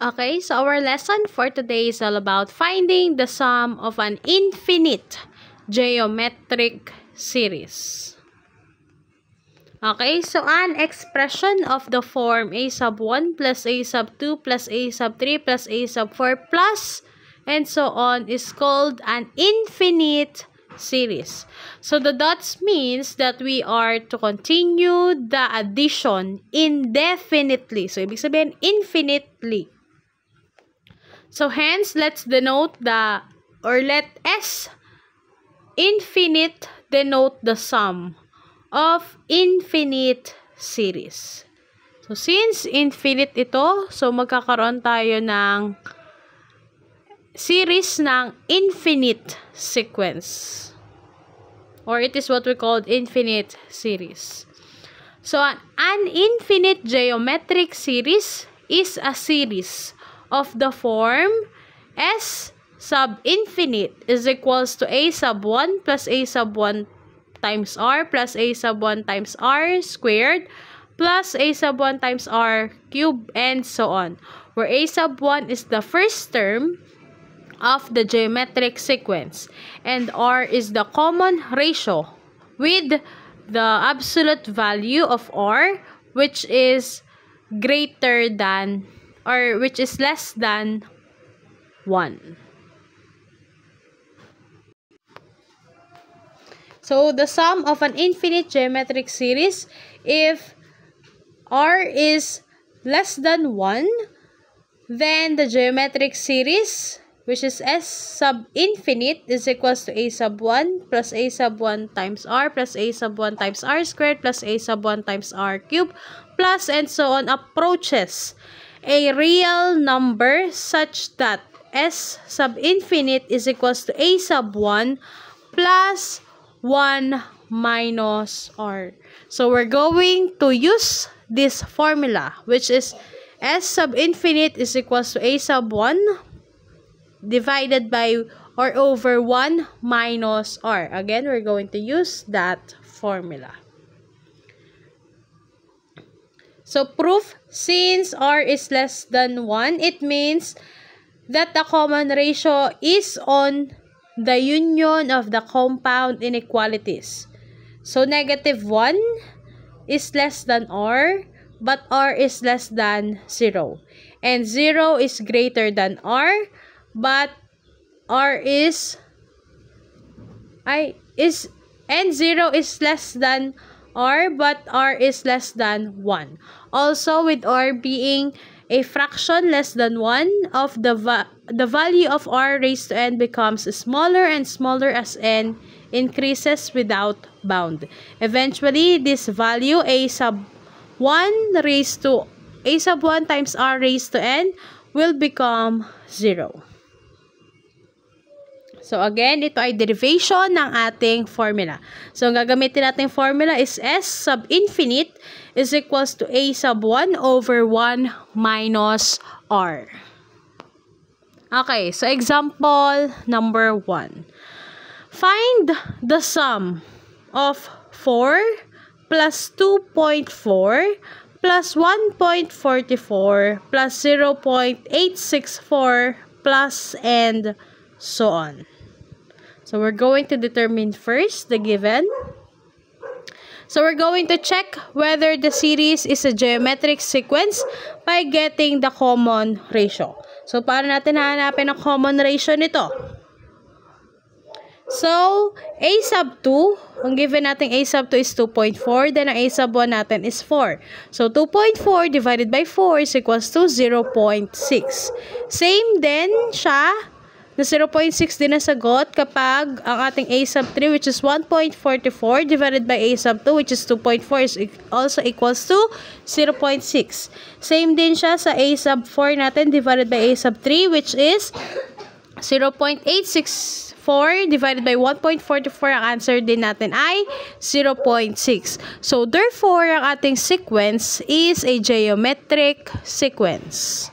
Okay, so our lesson for today is all about finding the sum of an infinite geometric series. Okay, so an expression of the form a sub 1 plus a sub 2 plus a sub 3 plus a sub 4 plus and so on is called an infinite series. So the dots means that we are to continue the addition indefinitely. So ibig sabihin infinitely. So hence, let's denote let S infinite denote the sum of infinite series. So since infinite ito, so magkakaroon tayo ng series ng infinite sequence. Or it is what we call infinite series. So an infinite geometric series is a series of the form S sub infinite is equals to a sub 1 plus a sub 1 times r plus a sub 1 times r squared plus a sub 1 times r cubed and so on, where a sub 1 is the first term of the geometric sequence and r is the common ratio with the absolute value of r which is greater than or which is less than 1. So the sum of an infinite geometric series, if r is less than 1, then the geometric series, which is S sub infinite, is equals to a sub 1 plus a sub 1 times r plus a sub 1 times r squared plus a sub 1 times r cubed plus and so on approaches a real number such that S sub infinite is equals to a sub 1 plus 1 minus r. So we're going to use this formula, which is S sub infinite is equals to a sub 1 divided by or over 1 minus r. Again, we're going to use that formula. So proof, since r is less than 1, it means that the common ratio is on the union of the compound inequalities. So negative 1 is less than r, but r is less than 0. And 0 is greater than r, but r is and 0 is less than r, but r is less than 1. Also, with r being a fraction less than 1, of the value of r raised to n becomes smaller and smaller as n increases without bound. Eventually, this value a sub 1 raised to a sub 1 times r raised to n will become 0. So again, ito ay derivation ng ating formula. So ang gagamitin nating formula is S sub infinite is equals to a sub 1 over 1 minus r. Okay, so example number 1. Find the sum of 4 plus 2.4 plus 1.44 plus 0.864 plus and so on. So we're going to determine first the given. So we're going to check whether the series is a geometric sequence by getting the common ratio. So paano natin hahanapin ang common ratio nito? So a sub 2, ang given natin a sub 2 is 2.4, then ang a sub 1 natin is 4. So 2.4 divided by 4 is equals to 0.6. Same din siya, na 0.6 din ang sagot kapag ang ating a sub 3 which is 1.44 divided by a sub 2 which is 2.4 is also equals to 0.6. Same din siya sa a sub 4 natin divided by a sub 3 which is 0.864 divided by 1.44. Ang answer din natin ay 0.6. So therefore, ang ating sequence is a geometric sequence.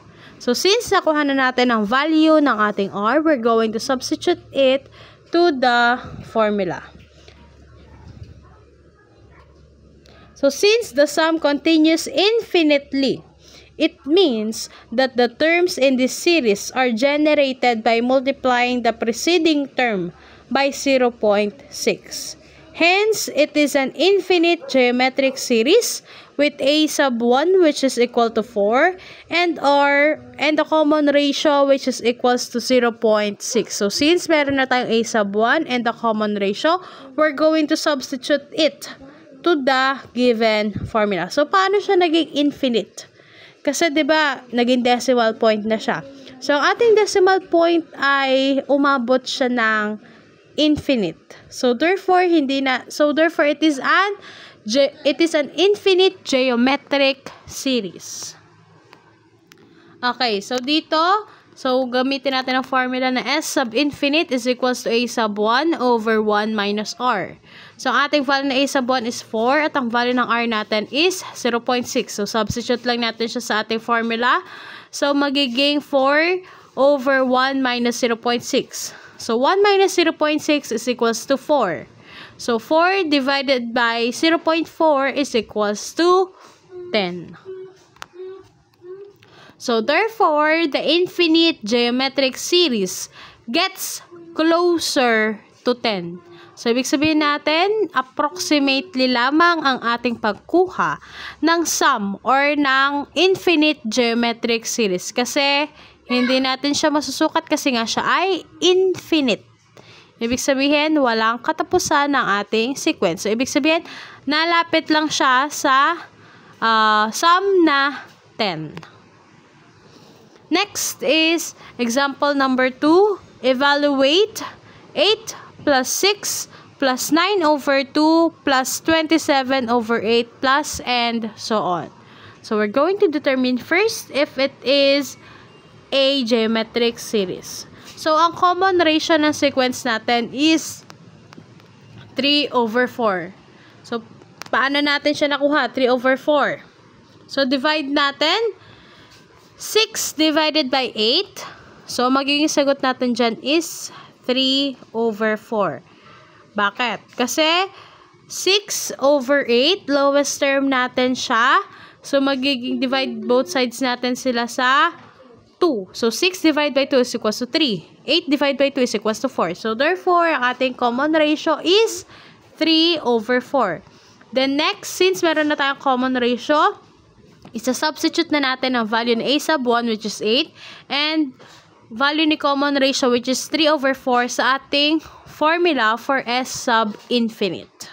So, since nakuha na natin ang value ng ating r, we're going to substitute it to the formula. So, since the sum continues infinitely, It means that the terms in this series are generated by multiplying the preceding term by 0.6. Hence, it is an infinite geometric series with a sub 1 which is equal to 4 and the common ratio which is equals to 0.6. So, since meron na tayong a sub 1 and the common ratio, we're going to substitute it to the given formula. So, paano siya naging infinite? Kasi 'di ba, naging decimal point na siya. So, ang ating decimal point ay umabot siya ng infinite. So, therefore it is an infinite geometric series. Okay, so dito, gamitin natin ang formula na S sub infinite is equals to A sub 1 over 1 minus R. So, ang ating value na A sub 1 is 4 at ang value ng R natin is 0.6. So, substitute lang natin siya sa ating formula. So, magiging 4 over 1 minus 0.6. So, 1 minus 0.6 is equals to 4. So, 4 divided by 0.4 is equals to 10. So, therefore, the infinite geometric series gets closer to 10. So, ibig sabihin natin, approximately lamang ang ating pagkuha ng sum or ng infinite geometric series. Kasi, hindi natin siya masusukat kasi nga siya ay infinite. Ibig sabihin, walang katapusan ng ating sequence. So, ibig sabihin, nalapit lang siya sa sum na 10. Next is example number 2. Evaluate 8 plus 6 plus 9 over 2 plus 27 over 8 plus and so on. So, we're going to determine first if it is a geometric series. So, ang common ratio ng sequence natin is 3 over 4. So, paano natin siya nakuha? 3 over 4. So, divide natin. 6 divided by 8. So, magiging sagot natin dyan is 3 over 4. Bakit? Kasi 6 over 8, lowest term natin siya. So, magiging divide both sides natin sila sa 2. So, 6 divided by 2 is equals to 3. 8 divided by 2 is equals to 4. So, therefore, ang ating common ratio is 3 over 4. Then, next, since meron na tayong common ratio, isa-substitute na natin ang value ni A sub 1 which is 8 and value ni common ratio which is 3 over 4 sa ating formula for S sub infinite.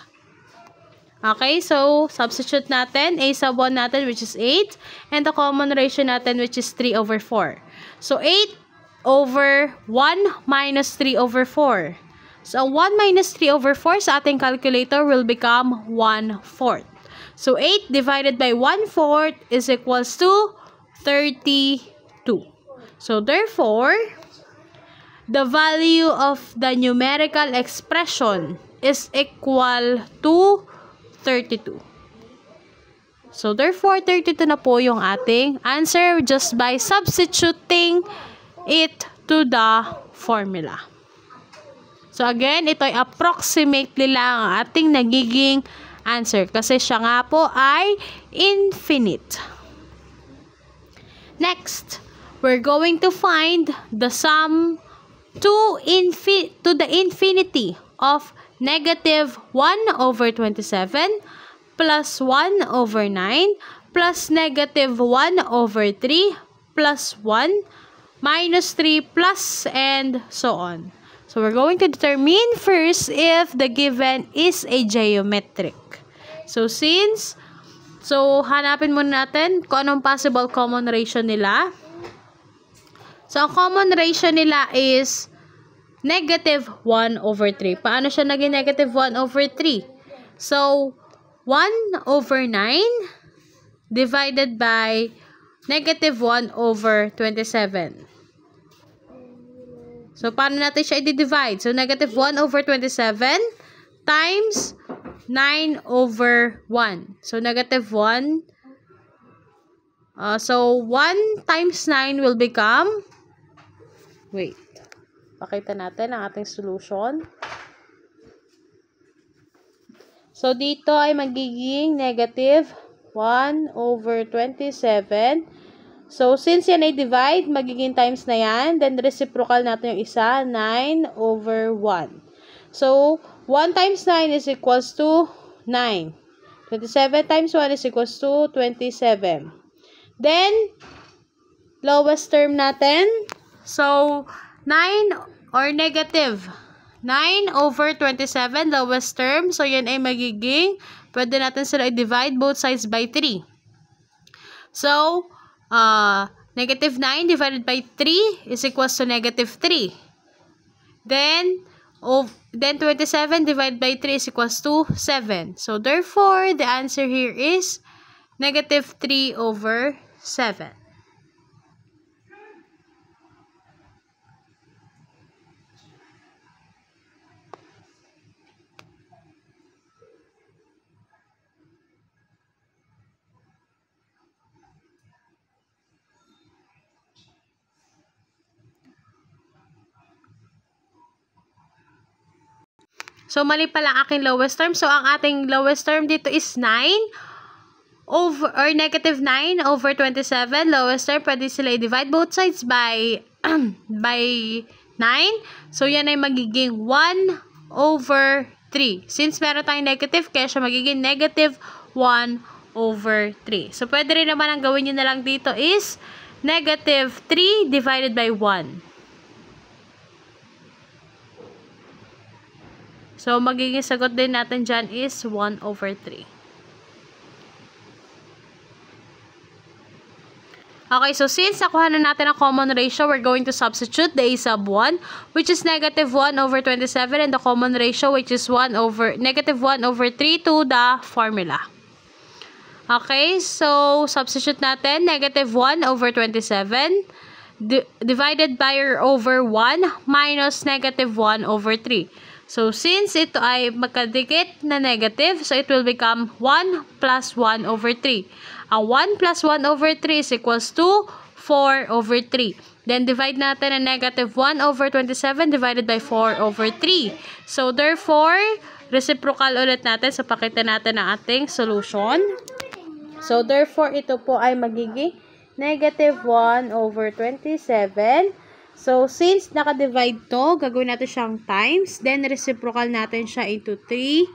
Okay, so substitute natin A sub 1 natin which is 8 and the common ratio natin which is 3 over 4. So 8 over 1 minus 3 over 4. So 1 minus 3 over 4 sa ating calculator will become 1/4. So 8 divided by 1/4 is equals to 32. So therefore, the value of the numerical expression is equal to 32. So, therefore, 32 na po yung ating answer just by substituting it to the formula. So, again, ito ay approximately lang ang ating nagiging answer kasi siya nga po ay infinite. Next, we're going to find the sum to the infinity of negative 1 over 27 plus 1 over 9 plus negative 1 over 3 plus 1 minus 3 plus and so on. So, we're going to determine first if the given is a geometric. So, hanapin muna natin kung anong possible common ratio nila. So, ang common ratio nila is negative 1 over 3. Paano siya naging negative 1 over 3? So, 1 over 9 divided by negative 1 over 27. So, paano natin siya i-divide? So, negative 1 over 27 times 9 over 1. So, negative 1. So, 1 times 9 will become, wait, pakita natin ang ating solution. So, dito ay magiging negative 1 over 27 So, since yan ay divide, magiging times na yan. Then, reciprocal natin yung isa, 9 over 1. So, 1 times 9 is equals to 9. 27 times 1 is equals to 27. Then, lowest term natin. So, 9 or negative 9 over 27, lowest term. So, yan ay magiging, pwede natin sila i-divide both sides by 3. So, negative 9 divided by 3 is equals to negative 3. Then 27 divided by 3 is equals to 7. So, therefore, the answer here is negative 3 over 7. So, mali pala ang aking lowest term. So, ang ating lowest term dito is 9 over, or negative 9 over 27. Lowest term, pwede sila i-divide both sides by, by 9. So, yan ay magiging 1 over 3. Since meron tayong negative, kaya siya magiging negative 1 over 3. So, pwede rin naman ang gawin nyo na lang dito is negative 3 divided by 1. So, magiging sagot din natin dyan is 1 over 3. Okay, so since nakuha na natin ang common ratio, we're going to substitute the a sub 1, which is negative 1 over 27, and the common ratio, which is negative 1 over 3 to the formula. Okay, so substitute natin, negative 1 over 27, divided by or over 1, minus negative 1 over 3. So, since ito ay magkadikit na negative, so it will become 1 plus 1 over 3. Ang 1 plus 1 over 3 is equals to 4 over 3. Then, divide natin ang negative 1 over 27 divided by 4 over 3. So, therefore, reciprocal ulit natin. So, pakita natin ang ating solution. So, therefore, ito po ay magiging negative 1 over 27. So, since naka-divide to, gagawin natin siyang times. Then, reciprocal natin siya into 3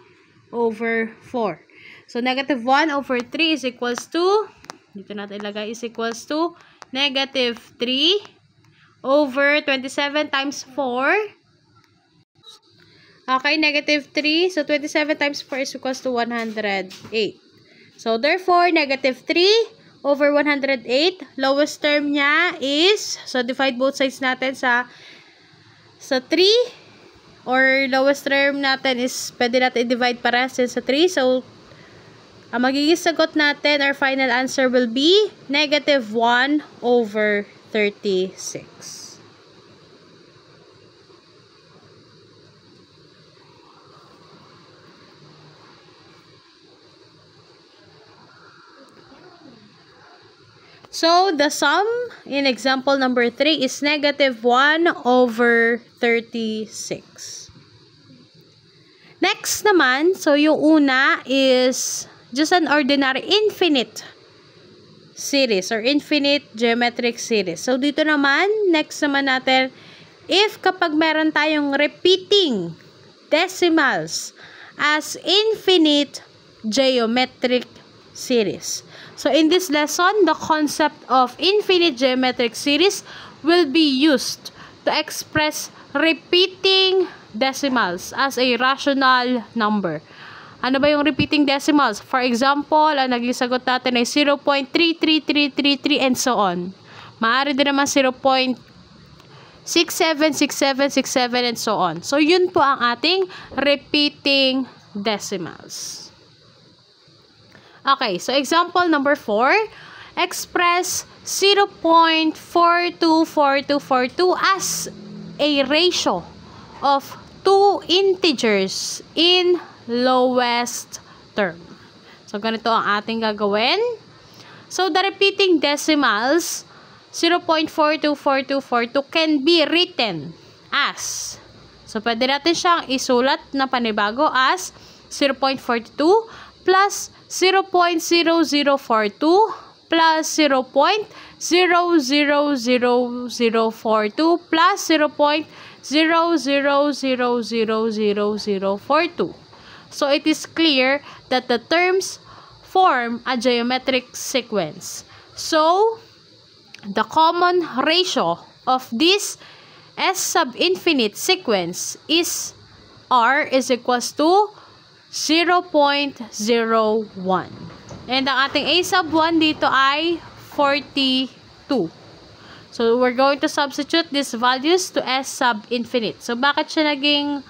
over 4. So, negative 1 over 3 is equals to, dito natin ilagay, is equals to negative 3 over 27 times 4. Okay, negative 3. So, 27 times 4 is equals to 108. So, therefore, negative 3 over 108, lowest term niya is, so divide both sides natin sa 3, or lowest term natin is, pwede natin i-divide para sa 3. So, ang magiging sagot natin, our final answer will be negative 1 over 36. So, the sum in example number 3 is negative 1 over 36. Next naman, so yung una is just an ordinary infinite series or infinite geometric series. So, dito naman, next naman natin, if kapag meron tayong repeating decimals as infinite geometric series. So, in this lesson, the concept of infinite geometric series will be used to express repeating decimals as a rational number. Ano ba yung repeating decimals? For example, ang naging sagot natin ay 0.33333 and so on. Maaari din naman 0.676767 and so on. So, yun po ang ating repeating decimals. Okay, so example number 4, express 0.424242 as a ratio of 2 integers in lowest term. So, ganito ang ating gagawin. So, the repeating decimals, 0.424242 can be written as, so, pwede natin siyang isulat na panibago as 0.42 plus 0.0042 plus 0.000042 plus 0.00000042. So it is clear that the terms form a geometric sequence. So the common ratio of this S sub infinite sequence is R is equals to 0.01. And ang ating A sub 1 dito ay 42. So, we're going to substitute these values to S sub infinite. So, bakit siya naging,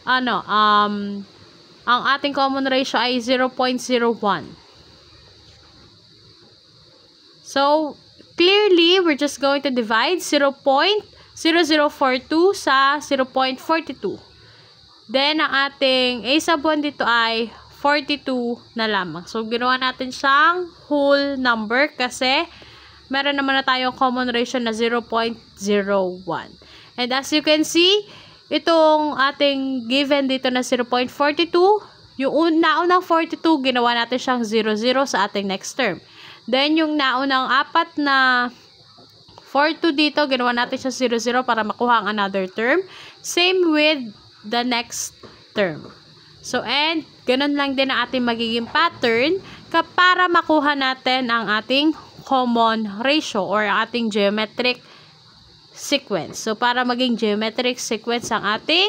ang ating common ratio ay 0.01. So, clearly, we're just going to divide 0.0042 sa 0.42. Then, ang ating A sub 1 dito ay 42 na lamang. So, ginawa natin siyang whole number kasi meron naman na tayong common ratio na 0.01. And as you can see, itong ating given dito na 0.42, yung naunang 42, ginawa natin siyang 0, 0 sa ating next term. Then, yung naunang 4 na 42 dito, ginawa natin siyang 0, 0 para makuha ang another term. Same with the next term. So, and, ganun lang din ang ating magiging pattern para makuha natin ang ating common ratio or ating geometric sequence. So, para maging geometric sequence ang ating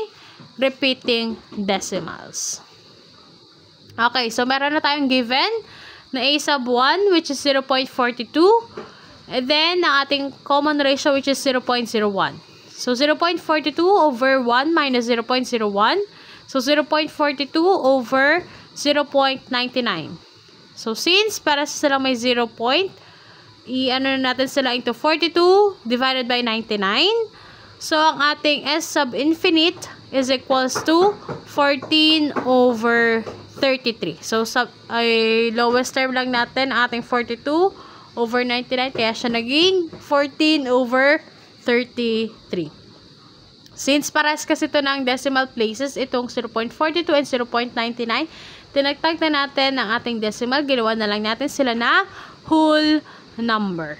repeating decimals. Okay, so meron na tayong given na A sub 1 which is 0.42 and then ang ating common ratio which is 0.01. So, 0.42 over 1 minus 0.01. So, 0.42 over 0.99. So, since para sila may 0 point, i-ano natin sila into 42 divided by 99. So, ang ating S sub infinite is equals to 14 over 33. So, lowest term lang natin ang ating 42 over 99. Kaya siya naging 14 over 33. Since pares kasi ito ng decimal places, itong 0.42 and 0.99, tinagtag na natin ang ating decimal. Ginawa na lang natin sila na whole number.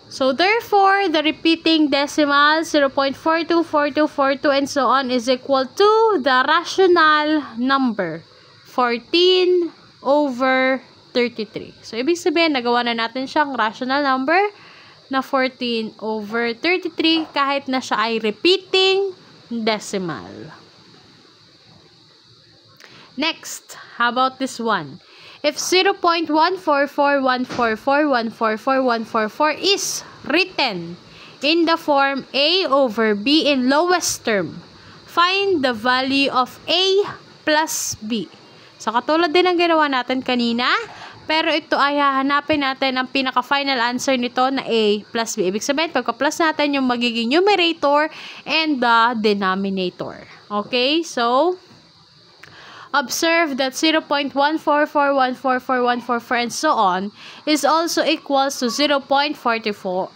So, therefore, the repeating decimal 0.42, 42, 42, and so on is equal to the rational number 14 over 33. So, ibig sabihin, nagawa na natin siyang rational number na 14 over 33 kahit na siya ay repeating decimal. Next, how about this one? If 0.14414414444 is written in the form A over B in lowest term, find the value of A plus B. So, katulad din ang ginawa natin kanina, pero ito ay hahanapin natin ang pinaka-final answer nito na A plus B. Ibig sabihin, pagka-plus natin yung magiging numerator and the denominator. Okay? So, observe that 0.144144144 and so on is also equals to 0.144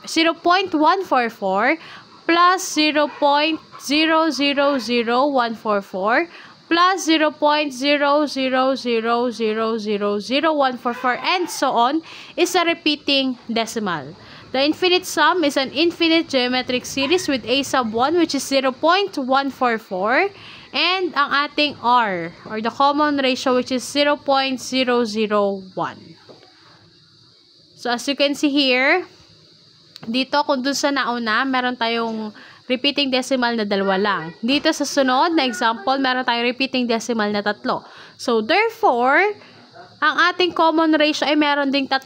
plus 0.0000144 plus 0.000000144 and so on is a repeating decimal. The infinite sum is an infinite geometric series with A sub 1 which is 0.144 and ang ating R or the common ratio which is 0.001. So as you can see here, dito kung dun sa nauna, meron tayong repeating decimal na 2 lang. Dito sa sunod na example, meron tayong repeating decimal na 3. So therefore, ang ating common ratio ay meron ding 3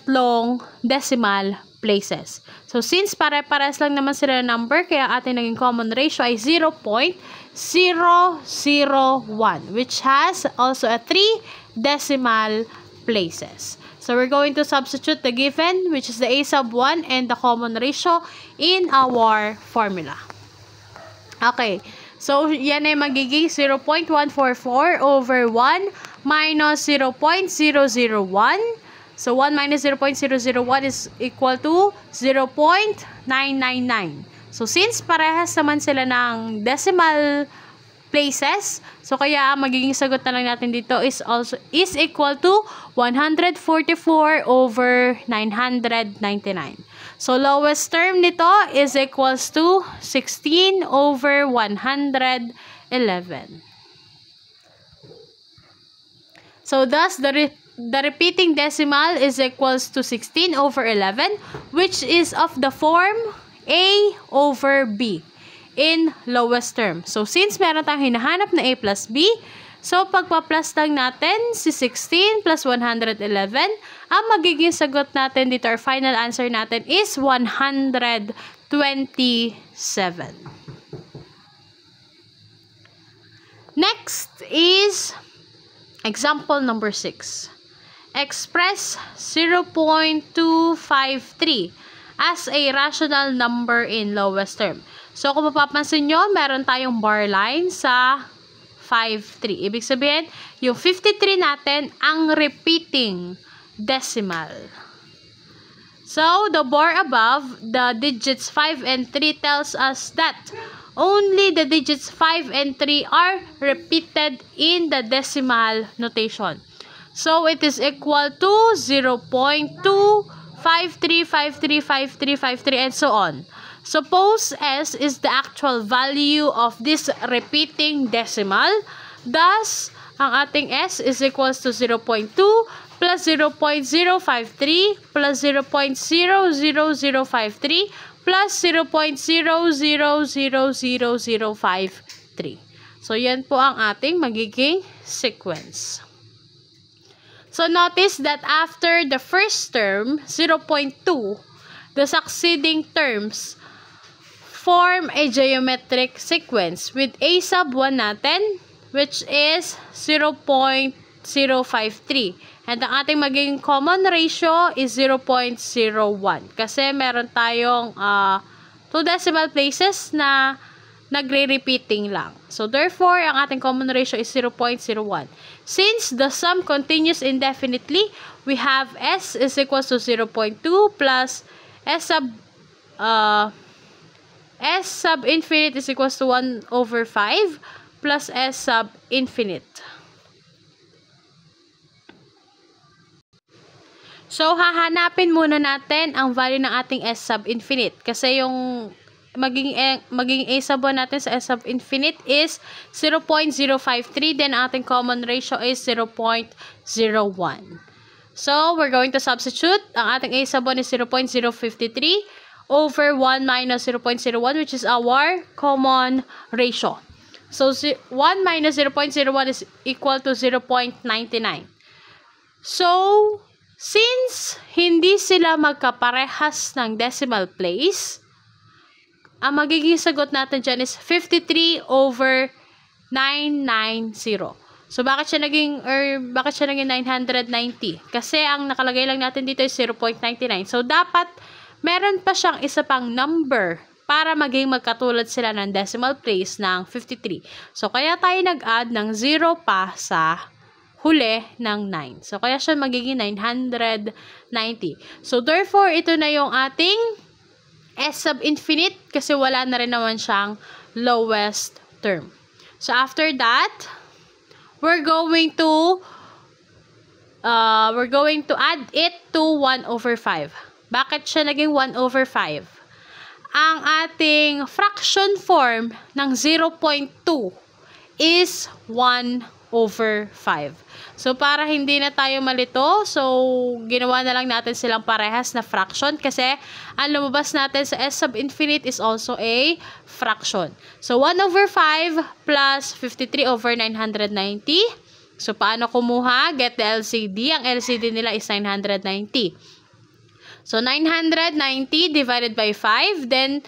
decimal places. So since pare-pares lang naman sila na number, kaya ating naging common ratio ay 0.001 which has also a 3 decimal places. So we're going to substitute the given which is the A sub 1 and the common ratio in our formula. Okay. So yan ay magiging 0.144 over 1 minus 0.001. So, 1 minus 0.001 is equal to 0.999. So, since parehas naman sila ng decimal places. So, kaya magiging sagot na lang natin dito is equal to 144 over 999. So, lowest term nito is equals to 16 over 111. So, thus, the repeating decimal is equals to 16 over 11, which is of the form A over B in lowest term. So, since meron tayong hinahanap na A plus B, so, pagpa-plus lang natin si 16 plus 111, ang magiging sagot natin dito, our final answer natin is 127. Next is example number 6. Express 0.253 as a rational number in lowest term. So, kung mapapansin nyo, meron tayong bar line sa 53. Ibig sabihin, yung 53 natin ang repeating decimal. So, the bar above, the digits 5 and 3 tells us that only the digits 5 and 3 are repeated in the decimal notation. So, it is equal to 0.253535353 and so on. Suppose S is the actual value of this repeating decimal. Thus, ang ating S is equals to 0.2 plus 0.053 plus 0.00053 plus 0.0000053. So, yan po ang ating magiging sequence. So, notice that after the first term, 0.2, the succeeding terms form a geometric sequence with A sub 1 natin, which is 0.053. And ang ating magiging common ratio is 0.01. Kasi meron tayong 2 decimal places na nagre-repeating lang. So, therefore, ang ating common ratio is 0.01. Since the sum continues indefinitely, we have S is equals to 0.2 plus S sub infinite is equals to 1 over 5 plus S sub infinite. So, hahanapin muna natin ang value ng ating S sub infinite. Kasi yung magiging A sub 1 natin sa S sub infinite is 0.053. Then, ating common ratio is 0.01. So, we're going to substitute. Ang ating A sub 1 is 0.053 over 1 minus 0.01, which is our common ratio. So, 1 minus 0.01 is equal to 0.99. So, since hindi sila magkaparehas ng decimal place, ang magiging sagot natin dyan is 53 over 990. So, bakit siya naging 990? Kasi ang nakalagay lang natin dito is 0.99. So, dapat meron pa siyang isa pang number para maging magkatulad sila ng decimal place ng 53. So, kaya tayo nag-add ng 0 pa sa huli ng 9. So, kaya siya magiging 990. So, therefore, ito na yung ating S sub infinite kasi wala na rin naman siyang lowest term. So, after that, we're going to add it to 1 over 5. Bakit siya naging 1 over 5? Ang ating fraction form ng 0.2 is 1 over 5. So, para hindi na tayo malito, so, ginawa na lang natin silang parehas na fraction kasi ang lumabas natin sa S sub infinite is also a fraction. So, 1 over 5 plus 53 over 990. So, paano kumuha? Get the LCD. Ang LCD nila is 990. So, 990 divided by 5, then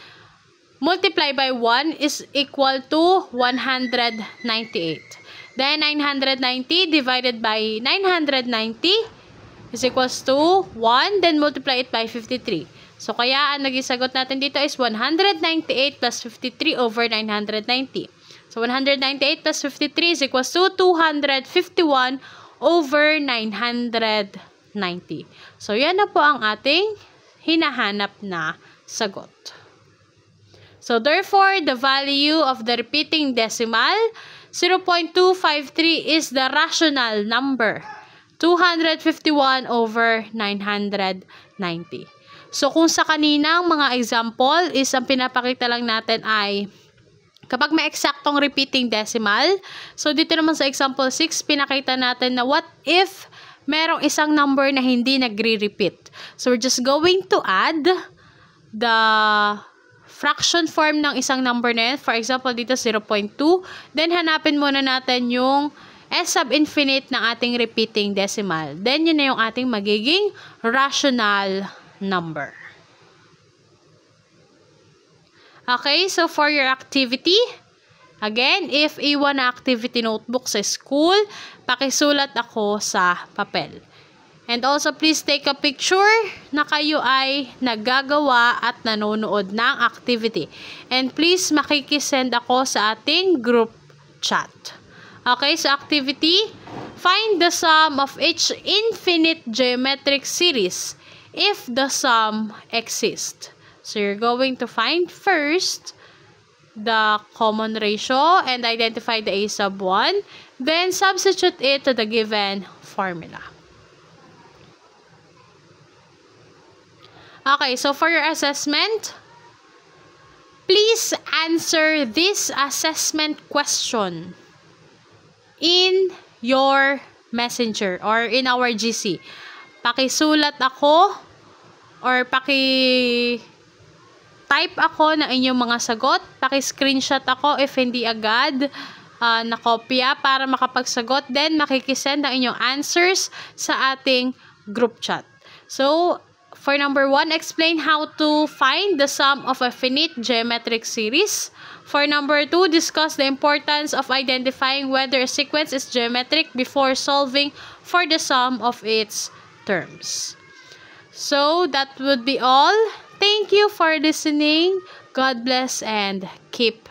multiply by 1 is equal to 198. Then, 990 divided by 990 is equals to 1. Then, multiply it by 53. So, kaya ang naging sagot natin dito is 198 plus 53 over 990. So, 198 plus 53 is equals to 251 over 990. So, yan na po ang ating hinahanap na sagot. So, therefore, the value of the repeating decimal, 0.253 is the rational number. 251 over 990. So, kung sa kaninang mga example is ang pinapakita lang natin ay kapag may eksaktong repeating decimal. So, dito naman sa example 6, pinakita natin na what if merong isang number na hindi nagre-repeat. So, we're just going to add the fraction form ng isang number na yun. For example, dito 0.2. Then, hanapin muna natin yung S sub infinite ng ating repeating decimal. Then, yun na yung ating magiging rational number. Okay, so for your activity, again, if iwan na activity notebook sa school, pakisulat ako sa papel. And also, please take a picture na kayo ay naggagawa at nanonood ng activity. And please, makikisend ako sa ating group chat. Okay, so activity, find the sum of each infinite geometric series if the sum exists. So, you're going to find first the common ratio and identify the A sub 1. Then, substitute it to the given formula. Okay, so for your assessment, please answer this assessment question in your messenger or in our GC. Pakisulat ako or paki-type ako ng inyong mga sagot. Paki-screenshot ako if hindi agad nakopya para makapagsagot. Then, makikisend ang inyong answers sa ating group chat. So, for number 1, explain how to find the sum of a finite geometric series. For number 2, discuss the importance of identifying whether a sequence is geometric before solving for the sum of its terms. So, that would be all. Thank you for listening. God bless and keep